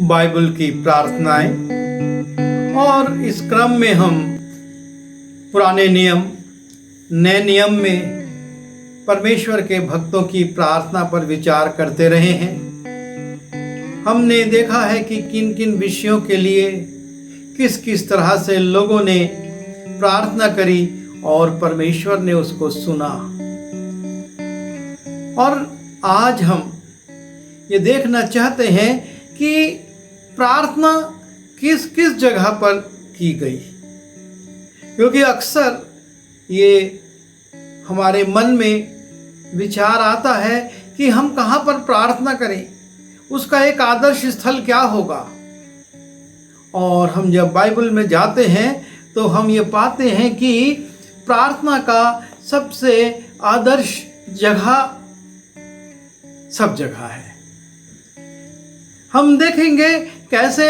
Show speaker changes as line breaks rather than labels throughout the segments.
Bible की प्रार्थनाएं। और इस क्रम में हम पुराने नियम नए नियम में परमेश्वर के भक्तों की प्रार्थना पर विचार करते रहे हैं। हमने देखा है कि किन किन विषयों के लिए किस किस तरह से लोगों ने प्रार्थना करी और परमेश्वर ने उसको सुना। और आज हम ये देखना चाहते हैं कि प्रार्थना किस किस जगह पर की गई, क्योंकि अक्सर ये हमारे मन में विचार आता है कि हम कहाँ पर प्रार्थना करें, उसका एक आदर्श स्थल क्या होगा। और हम जब बाइबल में जाते हैं तो हम ये पाते हैं कि प्रार्थना का सबसे आदर्श जगह सब जगह है। हम देखेंगे कैसे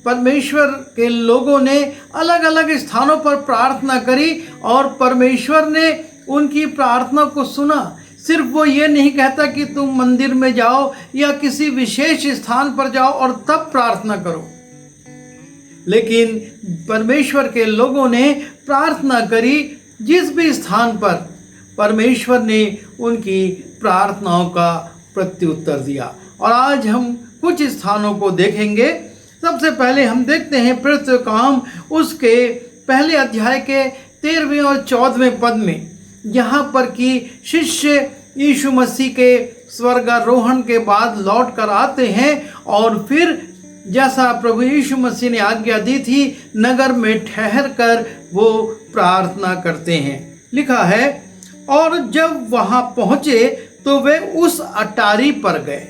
परमेश्वर के लोगों ने अलग अलग स्थानों पर प्रार्थना करी और परमेश्वर ने उनकी प्रार्थना को सुना। सिर्फ वो ये नहीं कहता कि तुम मंदिर में जाओ या किसी विशेष स्थान पर जाओ और तब प्रार्थना करो, लेकिन परमेश्वर के लोगों ने प्रार्थना करी जिस भी स्थान पर परमेश्वर ने उनकी प्रार्थनाओं का प्रत्युत्तर दिया। और आज हम कुछ स्थानों को देखेंगे। सबसे पहले हम देखते हैं प्रेरितों के काम उसके पहले अध्याय के 13वें और 14वें पद में, यहाँ पर कि शिष्य यीशु मसीह के स्वर्गारोहण के बाद लौट कर आते हैं और फिर जैसा प्रभु यीशु मसीह ने आज्ञा दी थी नगर में ठहर कर वो प्रार्थना करते हैं। लिखा है, और जब वहाँ पहुँचे तो वे उस अटारी पर गए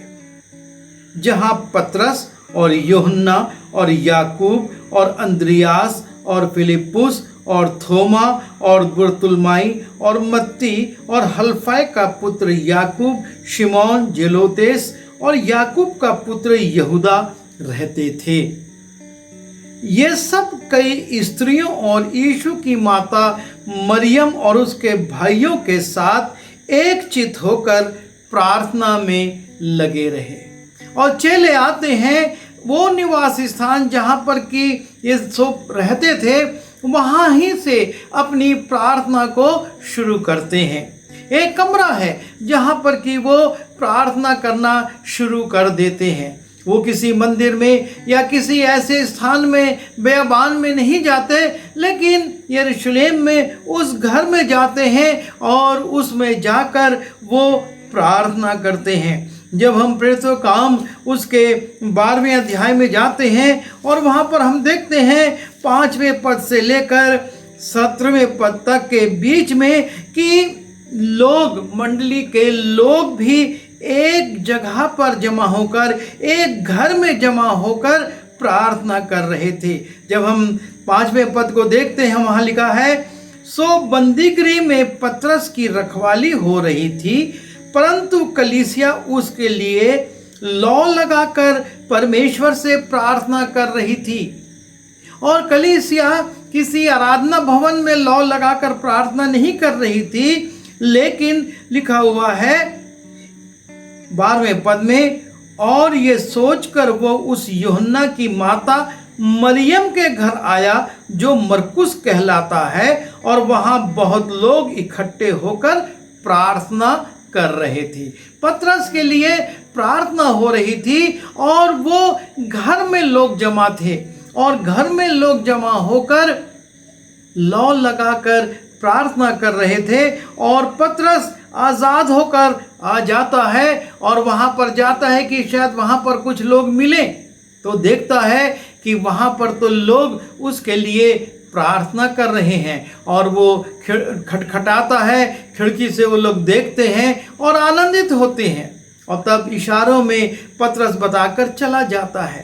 जहाँ पतरस और यूहन्ना और याकूब और अंद्रियास और फिलिप्पुस और थोमा और बरतुल्माई और मत्ती और हल्फाई का पुत्र याकूब, शिमोन जेलोतेस और याकूब का पुत्र यहूदा रहते थे। ये सब कई स्त्रियों और यीशु की माता मरियम और उसके भाइयों के साथ एक चित होकर प्रार्थना में लगे रहे। और चेले आते हैं वो निवास स्थान जहाँ पर कि ये सब रहते थे, वहाँ ही से अपनी प्रार्थना को शुरू करते हैं। एक कमरा है जहाँ पर कि वो प्रार्थना करना शुरू कर देते हैं। वो किसी मंदिर में या किसी ऐसे स्थान में बेअबान में नहीं जाते, लेकिन यरूशलेम में उस घर में जाते हैं और उसमें जाकर वो प्रार्थना करते हैं। जब हम प्रेरितों का काम उसके 12वें अध्याय में जाते हैं और वहाँ पर हम देखते हैं 5वें पद से लेकर 17वें पद तक के बीच में कि लोग, मंडली के लोग भी एक जगह पर जमा होकर, एक घर में जमा होकर प्रार्थना कर रहे थे। जब हम 5वें पद को देखते हैं, वहाँ लिखा है, सो बंदीगृह में पतरस की रखवाली हो रही थी, परंतु कलीसिया उसके लिए लौ लगाकर परमेश्वर से प्रार्थना कर रही थी। और कलीसिया किसी आराधना भवन में लौ लगाकर प्रार्थना नहीं कर रही थी, लेकिन लिखा हुआ है 12वें पद में, और ये सोचकर वो उस यूहन्ना की माता मरियम के घर आया जो मरकुस कहलाता है, और वहाँ बहुत लोग इकट्ठे होकर प्रार्थना कर रहे थे। पतरस के लिए प्रार्थना हो रही थी और वो घर में लोग जमा थे और घर में लोग जमा होकर लौ लगाकर प्रार्थना कर रहे थे। और पतरस आज़ाद होकर आ जाता है और वहाँ पर जाता है कि शायद वहाँ पर कुछ लोग मिले, तो देखता है कि वहाँ पर तो लोग उसके लिए प्रार्थना कर रहे हैं। और वो खटखटाता है, खिड़की से वो लोग देखते हैं और आनंदित होते हैं, और तब इशारों में पतरस बताकर चला जाता है।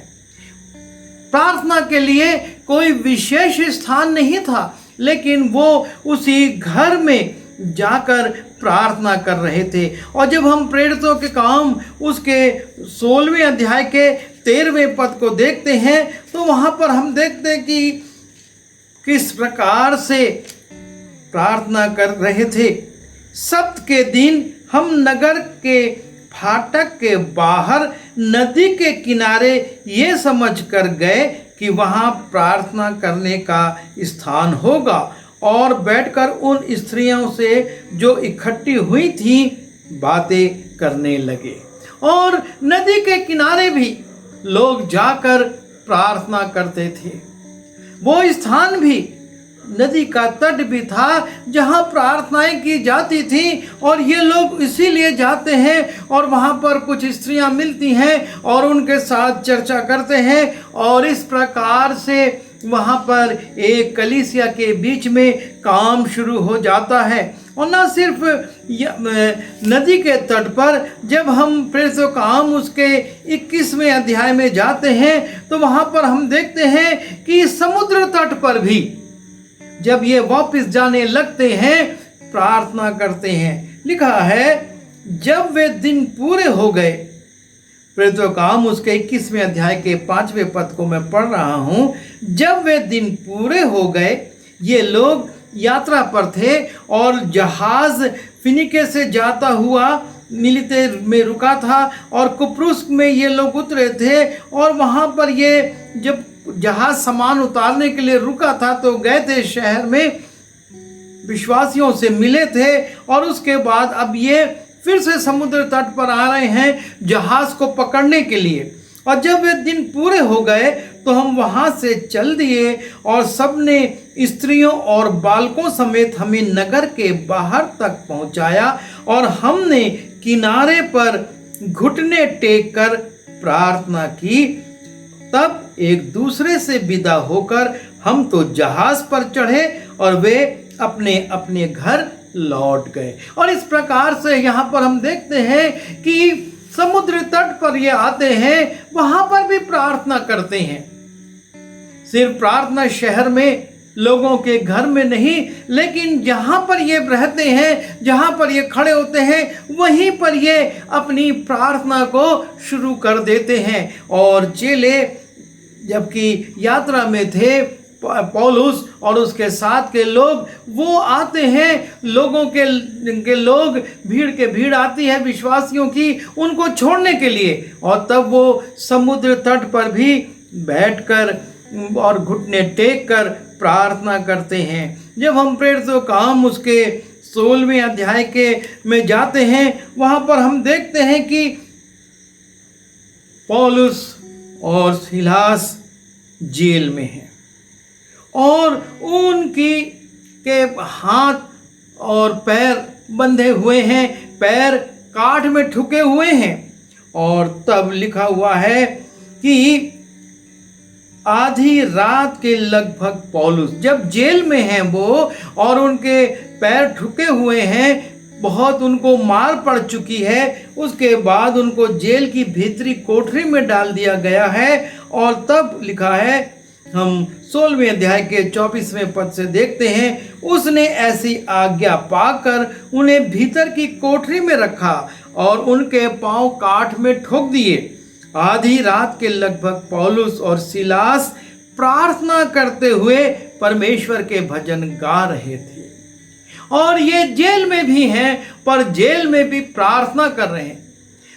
प्रार्थना के लिए कोई विशेष स्थान नहीं था, लेकिन वो उसी घर में जाकर प्रार्थना कर रहे थे। और जब हम प्रेरितों के काम उसके 16वें अध्याय के 13वें पद को देखते हैं, तो वहाँ पर हम देखते हैं कि किस प्रकार से प्रार्थना कर रहे थे। सप्त के दिन हम नगर के फाटक के बाहर नदी के किनारे ये समझ कर गए कि वहाँ प्रार्थना करने का स्थान होगा और बैठकर उन स्त्रियों से जो इकट्ठी हुई थी बातें करने लगे। और नदी के किनारे भी लोग जाकर प्रार्थना करते थे। वो स्थान भी नदी का तट भी था जहाँ प्रार्थनाएं की जाती थी और ये लोग इसीलिए जाते हैं और वहाँ पर कुछ स्त्रियाँ मिलती हैं और उनके साथ चर्चा करते हैं और इस प्रकार से वहाँ पर एक कलीसिया के बीच में काम शुरू हो जाता है। और न सिर्फ नदी के तट पर, जब हम प्रेरितों का काम उसके 21वें अध्याय में जाते हैं तो वहाँ पर हम देखते हैं कि समुद्र तट पर भी जब ये वापस जाने लगते हैं प्रार्थना करते हैं। लिखा है जब वे दिन पूरे हो गए, प्रेरितों का काम उसके 21वें अध्याय के 5वें पद को मैं पढ़ रहा हूँ। जब वे दिन पूरे हो गए, ये लोग यात्रा पर थे और जहाज फिनिके से जाता हुआ मिलिते में रुका था और कुप्रुस में ये लोग उतरे थे और वहाँ पर ये जब जहाज सामान उतारने के लिए रुका था तो गए थे शहर में, विश्वासियों से मिले थे और उसके बाद अब ये फिर से समुद्र तट पर आ रहे हैं जहाज को पकड़ने के लिए। और जब वे दिन पूरे हो गए तो हम वहाँ से चल दिए और सबने स्त्रियों और बालकों समेत हमें नगर के बाहर तक पहुँचाया और हमने किनारे पर घुटने टेक कर प्रार्थना की। तब एक दूसरे से विदा होकर हम तो जहाज पर चढ़े और वे अपने अपने घर लौट गए। और इस प्रकार से यहाँ पर हम देखते हैं कि समुद्र तट पर ये आते हैं, वहाँ पर भी प्रार्थना करते हैं। सिर्फ प्रार्थना शहर में लोगों के घर में नहीं, लेकिन जहाँ पर ये रहते हैं, जहाँ पर ये खड़े होते हैं, वहीं पर ये अपनी प्रार्थना को शुरू कर देते हैं। और चेले जबकि यात्रा में थे, पौलुस और उसके साथ के लोग वो आते हैं, लोगों के लोग भीड़ के भीड़ आती है विश्वासियों की उनको छोड़ने के लिए, और तब वो समुद्र तट पर भी बैठकर और घुटने टेक कर प्रार्थना करते हैं। जब हम प्रेरितों का काम उसके 16वें अध्याय के में जाते हैं, वहाँ पर हम देखते हैं कि पौलुस और सिलास जेल में हैं और उनकी के हाथ और पैर बंधे हुए हैं, पैर काठ में ठुके हुए हैं। और तब लिखा हुआ है कि आधी रात के लगभग पौलुस, जब जेल में हैं वो और उनके पैर ठुके हुए हैं, बहुत उनको मार पड़ चुकी है, उसके बाद उनको जेल की भीतरी कोठरी में डाल दिया गया है। और तब लिखा है, हम 16वें अध्याय के 24वें पद से देखते हैं, उसने ऐसी आज्ञा पाकर उन्हें भीतर की कोठरी में रखा और उनके पांव काठ में ठोक दिए। आधी रात के लगभग पौलुस और सिलास प्रार्थना करते हुए परमेश्वर के भजन गा रहे थे। और ये जेल में भी हैं, पर जेल में भी प्रार्थना कर रहे हैं।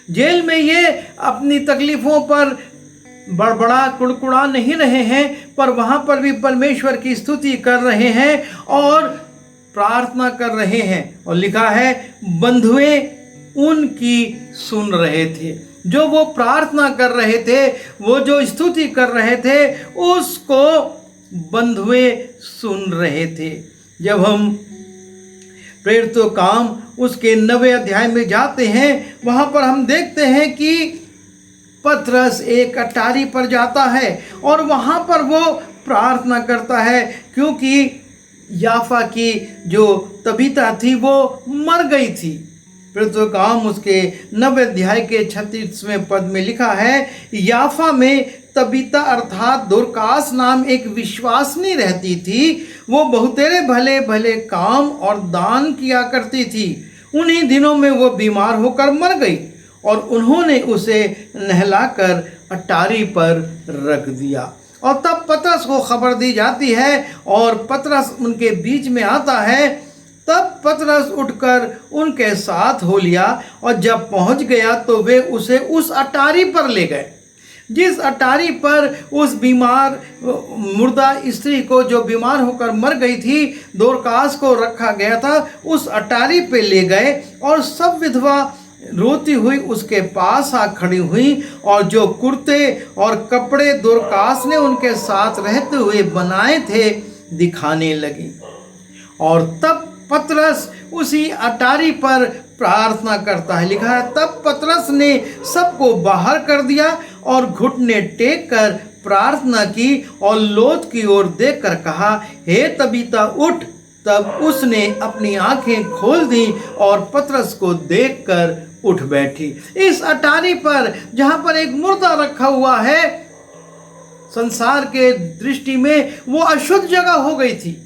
जेल में ये अपनी तकलीफ़ों पर बड़बड़ा कुड़कुड़ा नहीं रहे हैं, पर वहाँ पर भी परमेश्वर की स्तुति कर रहे हैं और प्रार्थना कर रहे हैं। और लिखा है, बंधुए उनकी सुन रहे थे। जो वो प्रार्थना कर रहे थे, वो जो स्तुति कर रहे थे, उसको बंधुए सुन रहे थे। जब हम प्रेरितों काम उसके 9वें अध्याय में जाते हैं, वहाँ पर हम देखते हैं कि पतरस एक अटारी पर जाता है और वहाँ पर वो प्रार्थना करता है, क्योंकि याफा की जो तबीता थी वो मर गई थी। प्रेरितों का काम उसके 9वें अध्याय के 36वें पद में लिखा है, याफा में तबीता अर्थात दोरकास नाम एक विश्वासनी रहती थी। वो बहुतेरे भले भले काम और दान किया करती थी। उन्हीं दिनों में वो बीमार होकर मर गई और उन्होंने उसे नहलाकर अटारी पर रख दिया। और तब पतरस को खबर दी जाती है और पतरस उनके बीच में आता है। तब पतरस उठकर उनके साथ हो लिया, और जब पहुंच गया तो वे उसे उस अटारी पर ले गए, जिस अटारी पर उस बीमार मुर्दा स्त्री को, जो बीमार होकर मर गई थी, दोरकास को रखा गया था, उस अटारी पे ले गए। और सब विधवा रोती हुई उसके पास आ खड़ी हुई, और जो कुर्ते और कपड़े दोरकास ने उनके साथ रहते हुए बनाए थे दिखाने लगी। और तब पतरस उसी अटारी पर प्रार्थना करता है। लिखा है, तब पतरस ने सबको बाहर कर दिया और घुटने टेक कर प्रार्थना की और लोथ की ओर देखकर कहा, हे तबीता उठ। तब उसने अपनी आंखें खोल दी और पतरस को देखकर उठ बैठी। इस अटारी पर, जहां पर एक मुर्दा रखा हुआ है, संसार के दृष्टि में वो अशुद्ध जगह हो गई थी।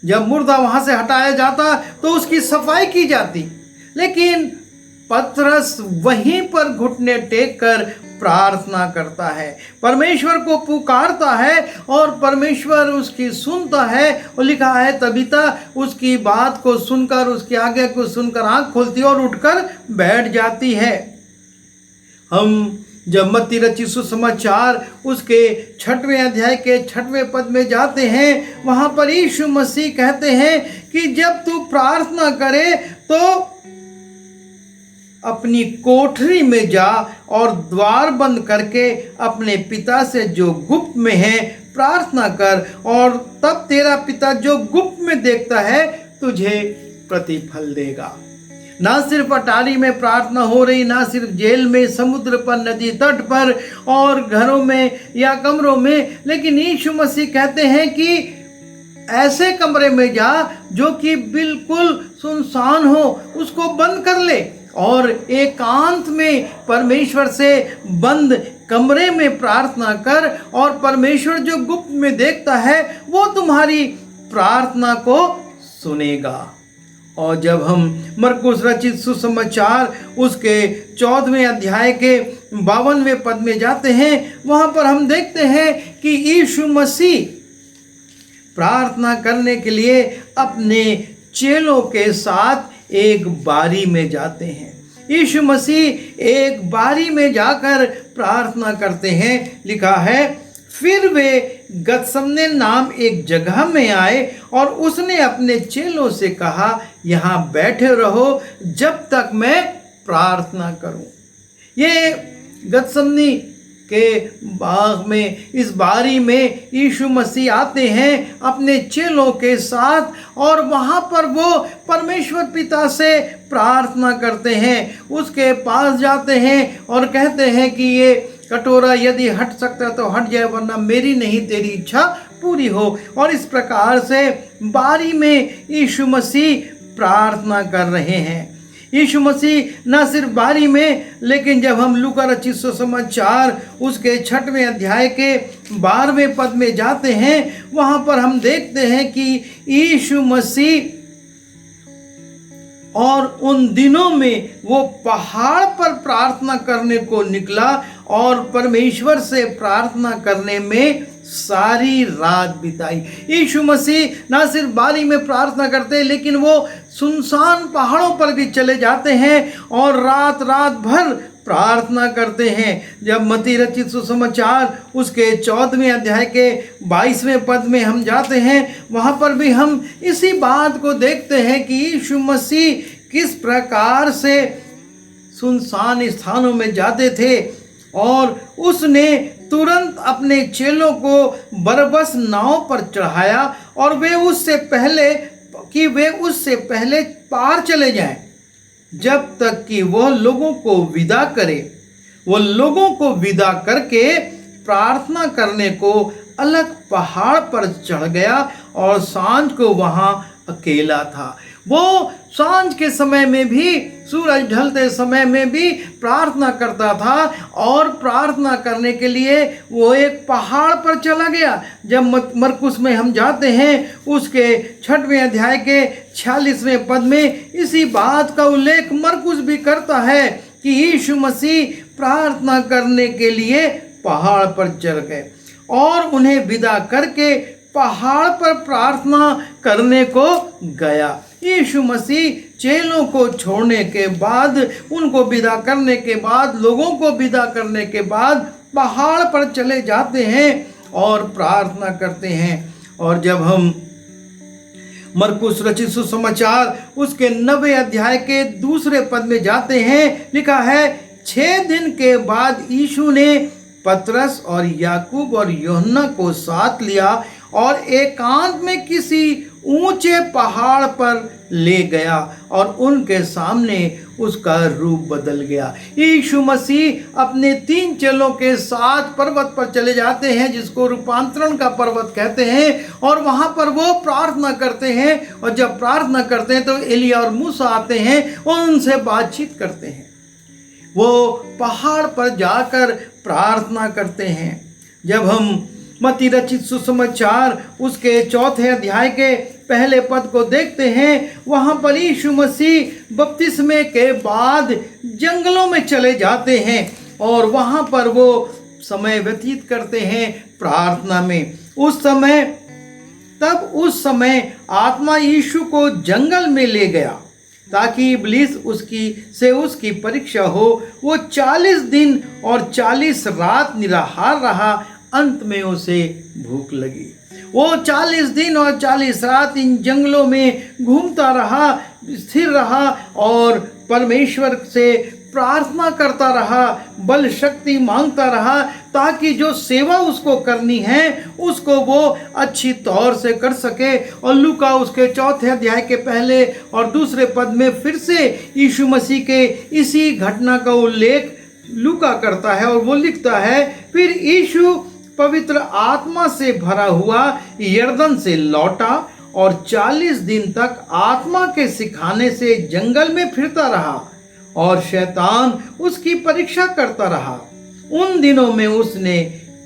जब मुर्दा वहां से हटाया जाता तो उसकी सफाई की जाती, लेकिन पतरस वहीं पर घुटने टेक कर प्रार्थना करता है, परमेश्वर को पुकारता है, और परमेश्वर उसकी सुनता है। और लिखा है, तबीता उसकी बात को सुनकर, उसकी आज्ञा को सुनकर आंख खोलती है और उठकर बैठ जाती है। हम जब मत्ती रचित सुसमाचार उसके 6वें अध्याय के 6वें पद में जाते हैं, वहां पर यीशु मसीह कहते हैं कि जब तू प्रार्थना करे तो अपनी कोठरी में जा और द्वार बंद करके अपने पिता से जो गुप्त में है प्रार्थना कर, और तब तेरा पिता जो गुप्त में देखता है तुझे प्रतिफल देगा। ना सिर्फ अटारी में प्रार्थना हो रही, ना सिर्फ जेल में, समुद्र पर, नदी तट पर और घरों में या कमरों में, लेकिन यीशु मसीह कहते हैं कि ऐसे कमरे में जा जो कि बिल्कुल सुनसान हो, उसको बंद कर ले और एकांत में परमेश्वर से बंद कमरे में प्रार्थना कर, और परमेश्वर जो गुप्त में देखता है वो तुम्हारी प्रार्थना को सुनेगा। और जब हम मरकुस रचित सुसमाचार उसके 14वें अध्याय के 52वें पद में जाते हैं, वहां पर हम देखते हैं कि यीशु मसीह प्रार्थना करने के लिए अपने चेलों के साथ एक बारी में जाते हैं। यीशु मसीह एक बारी में जाकर प्रार्थना करते हैं। लिखा है, फिर वे गतसमने नाम एक जगह में आए और उसने अपने चेलों से कहा, यहाँ बैठे रहो जब तक मैं प्रार्थना करूं। ये गतसमनी के बाग में, इस बारी में यीशु मसीह आते हैं अपने चेलों के साथ, और वहाँ पर वो परमेश्वर पिता से प्रार्थना करते हैं। उसके पास जाते हैं और कहते हैं कि ये कटोरा यदि हट सकता तो हट जाए, वरना मेरी नहीं तेरी इच्छा पूरी हो। और इस प्रकार से बारी में यीशु मसीह प्रार्थना कर रहे हैं। यीशु मसीह न सिर्फ बारी में, लेकिन जब हम लूका रचित सुसमाचार उसके 6वें अध्याय के 12वें पद में जाते हैं, वहाँ पर हम देखते हैं कि यीशु मसीह और उन दिनों में वो पहाड़ पर प्रार्थना करने को निकला और परमेश्वर से प्रार्थना करने में सारी रात बिताई। यीशु मसीह ना सिर्फ बारी में प्रार्थना करते, लेकिन वो सुनसान पहाड़ों पर भी चले जाते हैं और रात रात भर प्रार्थना करते हैं। जब मत्ती रचित सुसमाचार उसके 14वें अध्याय के 22वें पद में हम जाते हैं, वहाँ पर भी हम इसी बात को देखते हैं कि यीशु मसीह किस प्रकार से सुनसान स्थानों में जाते थे और उसने तुरंत अपने चेलों को बरबस नाव पर चढ़ाया और वे उससे पहले पार चले जाएं, जब तक कि वह लोगों को विदा करे। वह लोगों को विदा करके प्रार्थना करने को अलग पहाड़ पर चढ़ गया और सांझ को वहाँ अकेला था। वो सांझ के समय में भी, सूरज ढलते समय में भी प्रार्थना करता था और प्रार्थना करने के लिए वो एक पहाड़ पर चला गया। जब मरकुस में हम जाते हैं उसके 6वें अध्याय के 46वें पद में इसी बात का उल्लेख मरकुस भी करता है कि यीशु मसीह प्रार्थना करने के लिए पहाड़ पर चढ़ गए और उन्हें विदा करके पहाड़ पर प्रार्थना करने को गया। यीशु मसीह चेलों को छोड़ने के बाद, उनको विदा करने के बाद, लोगों को विदा करने के बाद पहाड़ पर चले जाते हैं और प्रार्थना करते हैं। और जब हम मरकुस रचित सुसमाचार उसके 9वें अध्याय के 2 पद में जाते हैं, लिखा है 6 दिन के बाद यीशु ने पतरस और याकूब और यूहन्ना को साथ लिया और एकांत में किसी ऊंचे पहाड़ पर ले गया और उनके सामने उसका रूप बदल गया। यीशु मसीह अपने 3 चेलों के साथ पर्वत पर चले जाते हैं, जिसको रूपांतरण का पर्वत कहते हैं, और वहां पर वो प्रार्थना करते हैं। और जब प्रार्थना करते हैं तो एलिया और मूसा आते हैं और उनसे बातचीत करते हैं। वो पहाड़ पर जाकर प्रार्थना करते हैं। जब हम मत्ती रचित सुसमाचार उसके 4 अध्याय के 1 पद को देखते हैं, वहाँ पर यीशु मसीह बपतिस्मे के बाद जंगलों में चले जाते हैं और वहाँ पर वो समय व्यतीत करते हैं प्रार्थना में। उस समय आत्मा यीशु को जंगल में ले गया ताकि इब्लीस उसकी परीक्षा हो। वो 40 दिन और 40 रात निराहार रहा, अंत में उसे भूख लगी। वो 40 दिन और 40 रात इन जंगलों में घूमता रहा, स्थिर रहा और परमेश्वर से प्रार्थना करता रहा, बल शक्ति मांगता रहा, ताकि जो सेवा उसको करनी है उसको वो अच्छी तौर से कर सके। और लूका उसके 4 अध्याय के 1 और 2 पद में फिर से यीशु मसीह के इसी घटना का उल्लेख लूका करता है और वो लिखता है, फिर यीशु पवित्र आत्मा से भरा हुआ यरदन से लौटा और 40 दिन तक आत्मा के सिखाने से जंगल में फिरता रहा और शैतान उसकी परीक्षा करता रहा। उन दिनों में उसने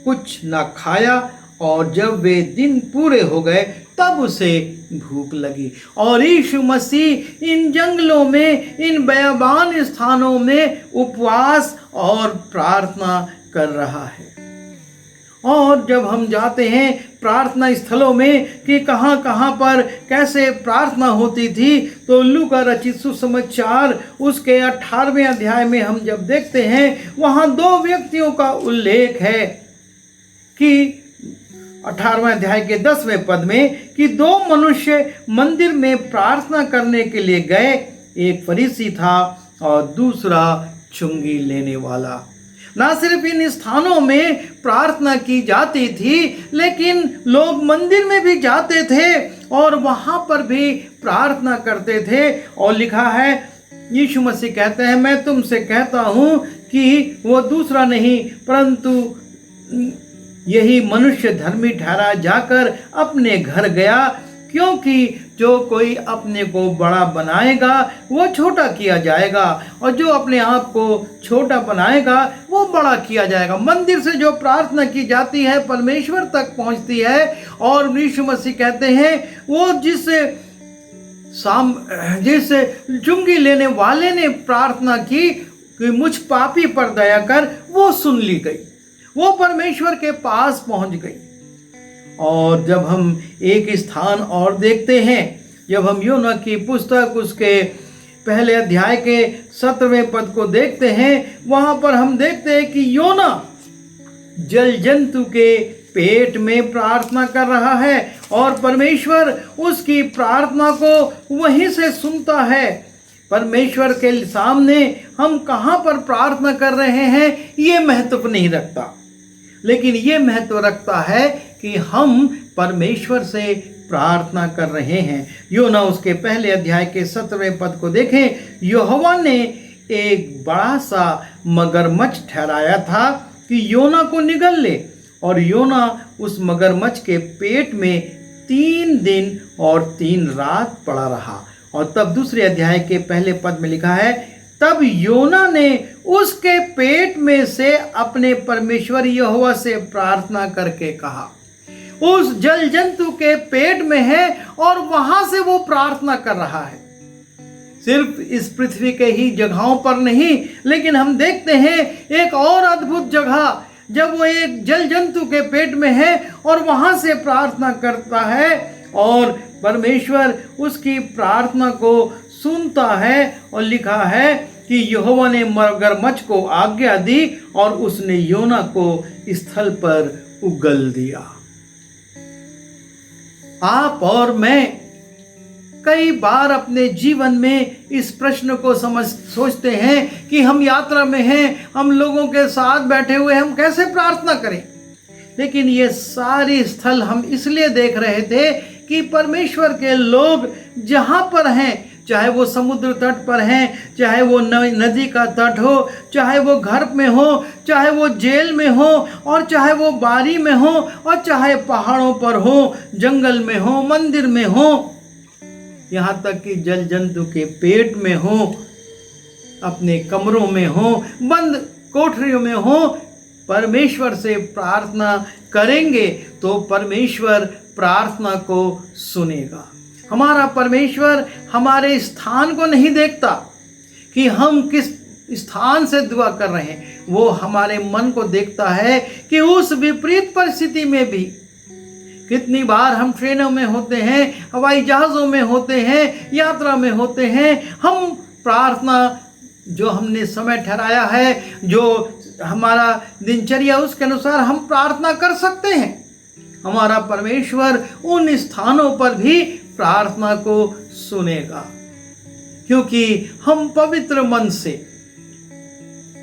कुछ न खाया और जब वे दिन पूरे हो गए तब उसे भूख लगी। और यीशु मसीह इन जंगलों में, इन बेयाबान स्थानों में उपवास और प्रार्थना कर रहा है। और जब हम जाते हैं प्रार्थना स्थलों में कि कहाँ कहाँ पर कैसे प्रार्थना होती थी, तो लूका रचित सुसमाचार उसके 18वें अध्याय में हम जब देखते हैं, वहाँ 2 व्यक्तियों का उल्लेख है कि 18वें अध्याय के 10वें पद में कि 2 मनुष्य मंदिर में प्रार्थना करने के लिए गए, एक फरीसी था और दूसरा चुंगी लेने वाला। ना सिर्फ इन स्थानों में प्रार्थना की जाती थी, लेकिन लोग मंदिर में भी जाते थे और वहाँ पर भी प्रार्थना करते थे। और लिखा है, यीशु मसीह कहते हैं, मैं तुमसे कहता हूँ कि वो दूसरा नहीं परंतु यही मनुष्य धर्मी ठहरा जाकर अपने घर गया, क्योंकि जो कोई अपने को बड़ा बनाएगा वो छोटा किया जाएगा और जो अपने आप को छोटा बनाएगा वो बड़ा किया जाएगा। मंदिर से जो प्रार्थना की जाती है परमेश्वर तक पहुंचती है। और यीशु मसीह कहते हैं, वो जिस चुंगी लेने वाले ने प्रार्थना की कि मुझ पापी पर दया कर, वो सुन ली गई, वो परमेश्वर के पास पहुंच गई। और जब हम एक स्थान और देखते हैं, जब हम योना की पुस्तक उसके 1 अध्याय के 17वें पद को देखते हैं, वहाँ पर हम देखते हैं कि योना जल जंतु के पेट में प्रार्थना कर रहा है और परमेश्वर उसकी प्रार्थना को वहीं से सुनता है। परमेश्वर के सामने हम कहाँ पर प्रार्थना कर रहे हैं ये महत्व नहीं रखता, लेकिन ये महत्व रखता है कि हम परमेश्वर से प्रार्थना कर रहे हैं। योना उसके 1 अध्याय के 17वें पद को देखें, यहोवा ने एक बड़ा सा मगरमच्छ ठहराया था कि योना को निगल ले, और योना उस मगरमच्छ के पेट में 3 दिन और 3 रात पड़ा रहा। और तब 2 अध्याय के 1 पद में लिखा है, तब योना ने उसके पेट में से अपने परमेश्वर यहोवा से प्रार्थना करके कहा। उस जल जंतु के पेट में है और वहां से वो प्रार्थना कर रहा है। सिर्फ इस पृथ्वी के ही जगहों पर नहीं, लेकिन हम देखते हैं एक और अद्भुत जगह जब वो एक जल जंतु के पेट में है और वहाँ से प्रार्थना करता है और परमेश्वर उसकी प्रार्थना को सुनता है। और लिखा है कि यहोवा ने मगरमच्छ को आज्ञा दी और उसने योना को स्थल पर उगल दिया। आप और मैं कई बार अपने जीवन में इस प्रश्न को सोचते हैं कि हम यात्रा में हैं, हम लोगों के साथ बैठे हुए, हम कैसे प्रार्थना करें। लेकिन ये सारी स्थल हम इसलिए देख रहे थे कि परमेश्वर के लोग जहाँ पर हैं, चाहे वो समुद्र तट पर हैं, चाहे वो नदी का तट हो, चाहे वो घर में हो, चाहे वो जेल में हो, और चाहे वो बारी में हो, और चाहे पहाड़ों पर हो, जंगल में हो, मंदिर में हो, यहाँ तक कि जल जंतु के पेट में हो, अपने कमरों में हो, बंद कोठरियों में हो, परमेश्वर से प्रार्थना करेंगे तो परमेश्वर प्रार्थना को सुनेगा। हमारा परमेश्वर हमारे स्थान को नहीं देखता कि हम किस स्थान से दुआ कर रहे हैं, वो हमारे मन को देखता है कि उस विपरीत परिस्थिति में भी। कितनी बार हम ट्रेनों में होते हैं, हवाई जहाज़ों में होते हैं, यात्रा में होते हैं, हम प्रार्थना जो हमने समय ठहराया है, जो हमारा दिनचर्या, उसके अनुसार हम प्रार्थना कर सकते हैं। हमारा परमेश्वर उन स्थानों पर भी प्रार्थना को सुनेगा, क्योंकि हम पवित्र मन से,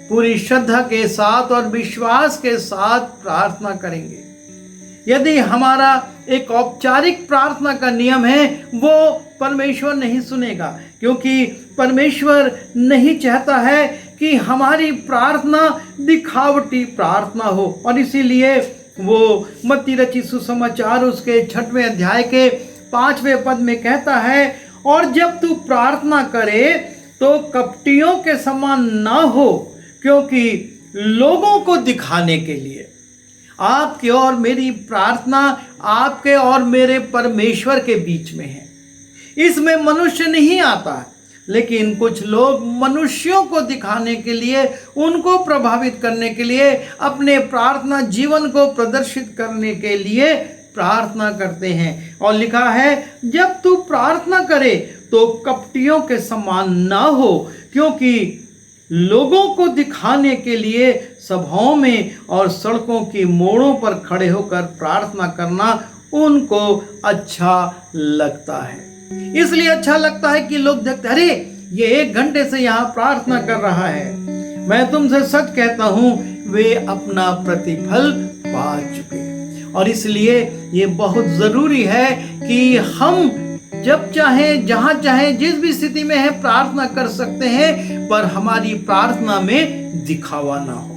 पूरी श्रद्धा के साथ और विश्वास के साथ प्रार्थना करेंगे। यदि हमारा एक औपचारिक प्रार्थना का नियम है, वो परमेश्वर नहीं सुनेगा, क्योंकि परमेश्वर नहीं चाहता है कि हमारी प्रार्थना दिखावटी प्रार्थना हो। और इसीलिए वो मत्ती रचित सुसमाचार उसके 6वें अध्याय के 5वें पद में कहता है, और जब तू प्रार्थना करे तो कपटियों के समान ना हो, क्योंकि लोगों को दिखाने के लिए। आपकी और मेरी प्रार्थना आपके और मेरे परमेश्वर के बीच में है, इसमें मनुष्य नहीं आता है। लेकिन कुछ लोग मनुष्यों को दिखाने के लिए, उनको प्रभावित करने के लिए, अपने प्रार्थना जीवन को प्रदर्शित करने के लिए प्रार्थना करते हैं। और लिखा है, जब तू प्रार्थना करे तो कपटियों के समान ना हो, क्योंकि लोगों को दिखाने के लिए सभाओं में और सड़कों की मोड़ों पर खड़े होकर प्रार्थना करना उनको अच्छा लगता है। इसलिए अच्छा लगता है कि लोग देखते, अरे ये 1 घंटे से यहाँ प्रार्थना कर रहा है। मैं तुमसे सच कहता हूँ, वे अपना प्रतिफल पा चुके। और इसलिए ये बहुत ज़रूरी है कि हम जब चाहे, जहाँ चाहे, जिस भी स्थिति में है, प्रार्थना कर सकते हैं, पर हमारी प्रार्थना में दिखावा ना हो।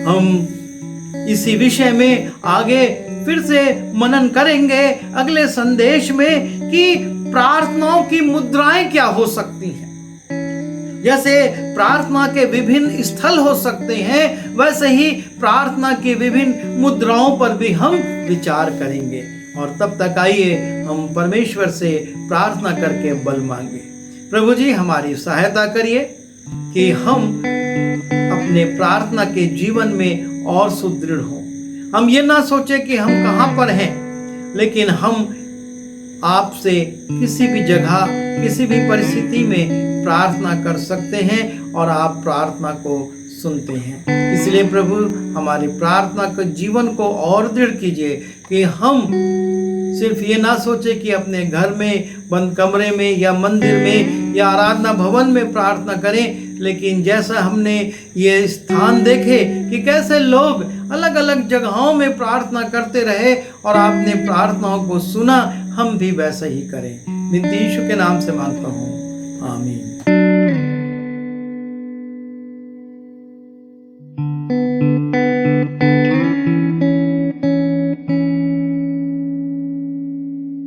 हम इसी विषय में आगे फिर से मनन करेंगे अगले संदेश में कि प्रार्थनाओं की मुद्राएं क्या हो सकती हैं। जैसे प्रार्थना के विभिन्न स्थल हो सकते हैं, वैसे ही प्रार्थना की विभिन्न मुद्राओं पर भी हम विचार करेंगे। और तब तक आइए हम परमेश्वर से प्रार्थना करके बल मांगे। प्रभु जी, हमारी सहायता करिए कि हम अपने प्रार्थना के जीवन में और सुदृढ़ हों। हम ये ना सोचें कि हम कहाँ पर हैं, लेकिन हम आपसे किसी भी जगह, किसी भी परिस्थिति में प्रार्थना कर सकते हैं और आप प्रार्थना को सुनते हैं। इसलिए प्रभु, हमारी प्रार्थना के जीवन को और दृढ़ कीजिए कि हम सिर्फ ये ना सोचें कि अपने घर में, बंद कमरे में, या मंदिर में, या आराधना भवन में प्रार्थना करें, लेकिन जैसा हमने ये स्थान देखे कि कैसे लोग अलग अलग जगहों में प्रार्थना करते रहे और आपने प्रार्थनाओं को सुना, हम भी वैसा ही करें। नित्य यीशु के नाम से मांगता हूँ, आमीन।